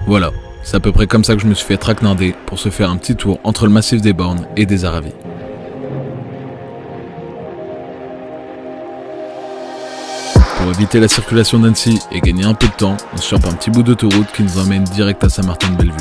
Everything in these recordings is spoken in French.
Voilà, c'est à peu près comme ça que je me suis fait traquenarder pour se faire un petit tour entre le massif des Bornes et des Aravis. Pour éviter la circulation d'Annecy et gagner un peu de temps, on se chope un petit bout d'autoroute qui nous emmène direct à Saint-Martin-de-Bellevue.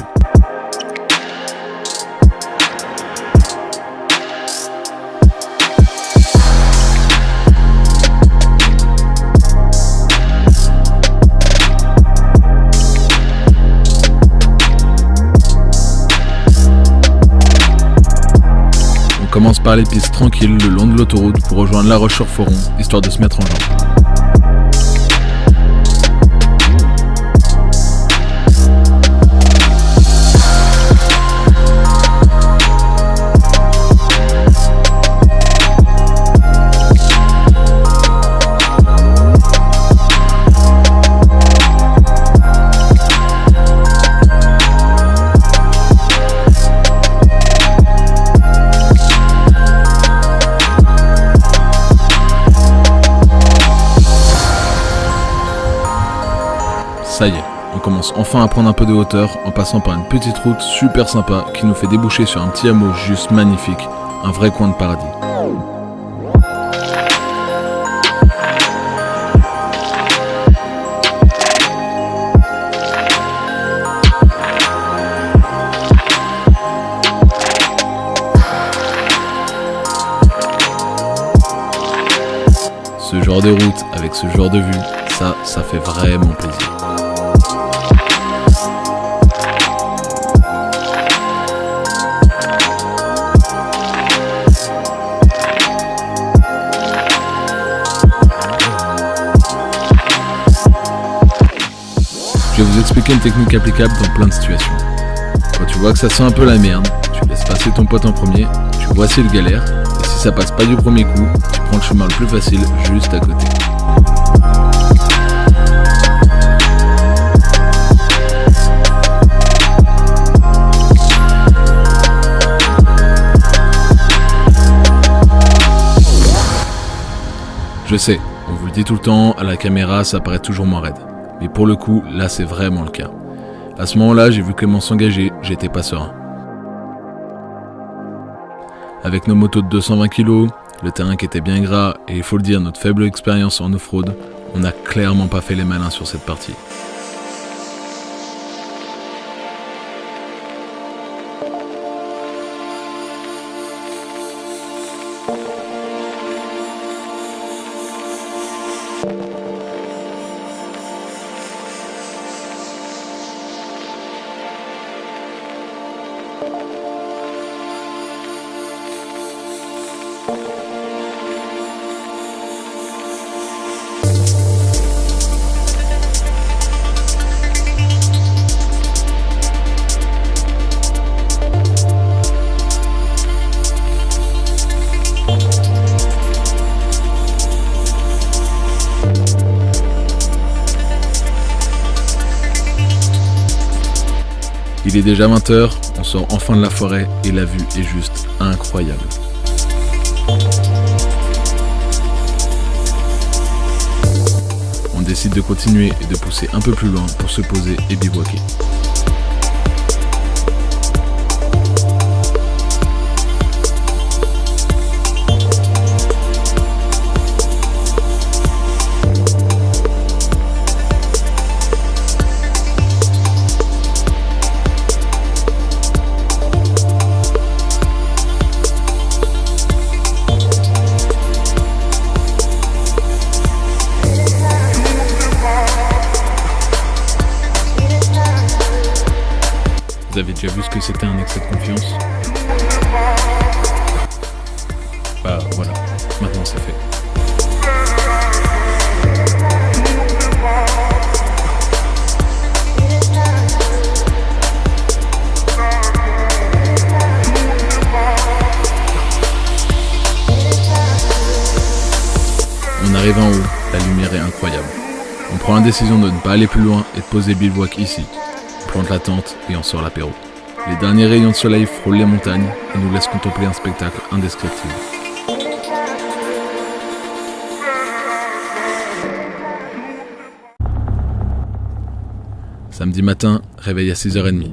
On commence par les pistes tranquilles le long de l'autoroute pour rejoindre La Roche-sur-Foron, histoire de se mettre en jambe. Ça y est, on commence enfin à prendre un peu de hauteur en passant par une petite route super sympa qui nous fait déboucher sur un petit hameau juste magnifique, un vrai coin de paradis. Ce genre de route avec ce genre de vue, ça fait vraiment plaisir. Je vais vous expliquer une technique applicable dans plein de situations. Quand tu vois que ça sent un peu la merde, tu laisses passer ton pote en premier, tu vois s'il galère, et si ça passe pas du premier coup, tu prends le chemin le plus facile juste à côté. Je sais, on vous le dit tout le temps, à la caméra ça paraît toujours moins raide. Mais pour le coup, là c'est vraiment le cas. À ce moment-là, j'ai vu Clément s'engager, j'étais pas serein. Avec nos motos de 220 kg, le terrain qui était bien gras et il faut le dire, notre faible expérience en off-road, on n'a clairement pas fait les malins sur cette partie. Il est déjà 20h, on sort enfin de la forêt et la vue est juste incroyable. On décide de continuer et de pousser un peu plus loin pour se poser et bivouaquer. Vous avez déjà vu ce que c'était un excès de confiance? Bah voilà, maintenant c'est fait. On arrive en haut, la lumière est incroyable. On prend la décision de ne pas aller plus loin et de poser bivouac ici. On plante la tente et on sort l'apéro. Les derniers rayons de soleil frôlent les montagnes et nous laissent contempler un spectacle indescriptible. Ça Samedi matin, réveil à 6h30.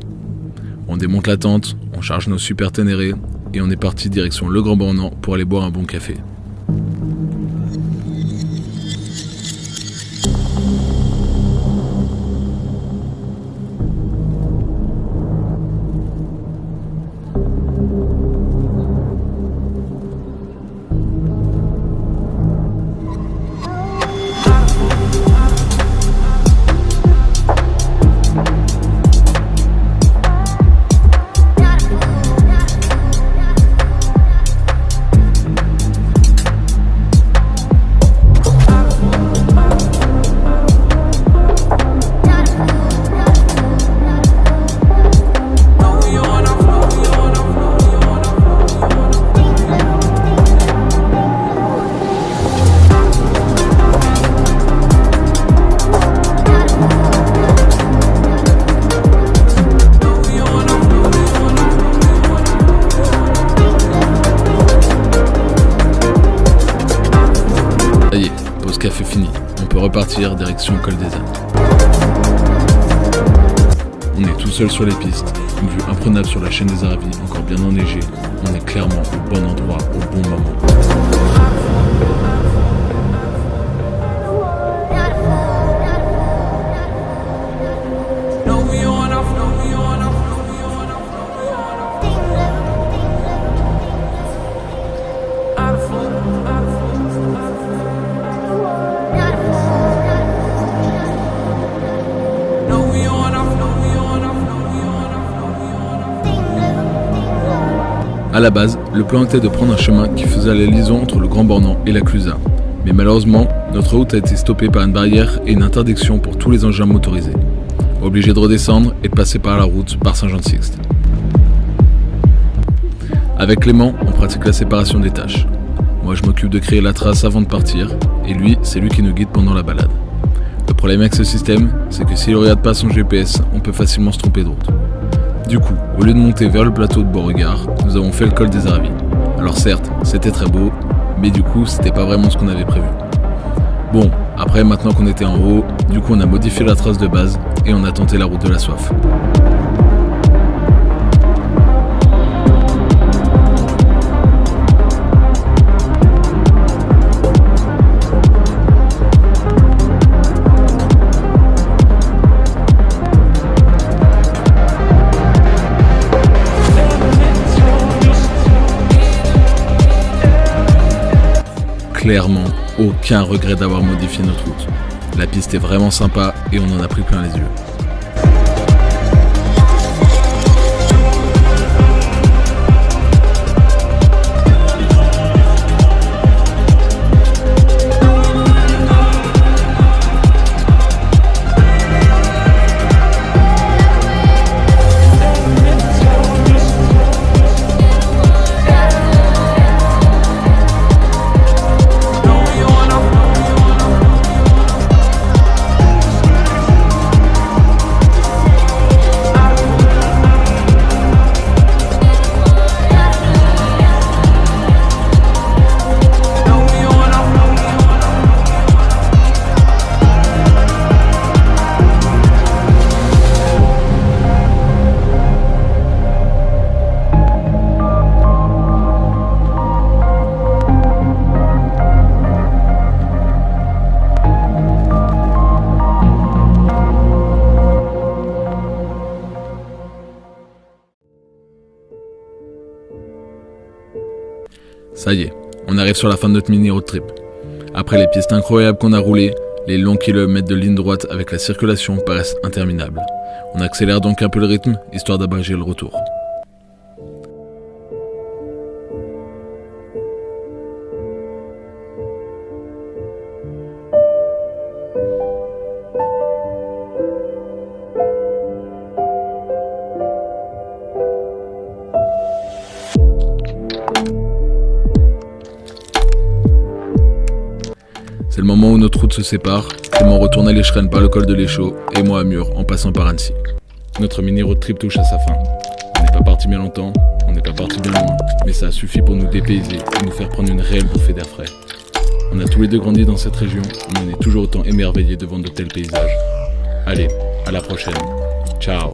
On démonte la tente, on charge nos super ténérés et on est parti direction Le Grand Bornand pour aller boire un bon café. Ça y est, pause café fini. On peut repartir direction Col des Ânes. On est tout seul sur les pistes, une vue imprenable sur la chaîne des Aravis, encore bien enneigée. On est clairement au bon endroit, au bon moment. A la base, le plan était de prendre un chemin qui faisait la liaison entre le Grand Bornand et la Clusaz. Mais malheureusement, notre route a été stoppée par une barrière et une interdiction pour tous les engins motorisés. Obligé de redescendre et de passer par la route par Saint-Jean-de-Sixte. Avec Clément, on pratique la séparation des tâches. Moi, je m'occupe de créer la trace avant de partir, et lui, c'est lui qui nous guide pendant la balade. Le problème avec ce système, c'est que s'il ne regarde pas son GPS, on peut facilement se tromper de route. Du coup, au lieu de monter vers le plateau de Beauregard, nous avons fait le col des Aravis. Alors certes, c'était très beau, mais du coup, c'était pas vraiment ce qu'on avait prévu. Bon, après, maintenant qu'on était en haut, du coup on a modifié la trace de base et on a tenté la route de la soif. Clairement, aucun regret d'avoir modifié notre route. La piste est vraiment sympa et on en a pris plein les yeux. Ça y est, on arrive sur la fin de notre mini road trip. Après les pistes incroyables qu'on a roulées, les longs kilomètres de ligne droite avec la circulation paraissent interminables. On accélère donc un peu le rythme, histoire d'abréger le retour. C'est le moment où notre route se sépare, Clément retourne à l'Échrennes par le col de l'Échaud et moi à Mur en passant par Annecy. Notre mini road trip touche à sa fin. On n'est pas parti bien longtemps, on n'est pas parti bien loin, mais ça a suffi pour nous dépayser et nous faire prendre une réelle bouffée d'air frais. On a tous les deux grandi dans cette région, mais on est toujours autant émerveillés devant de tels paysages. Allez, À la prochaine. Ciao.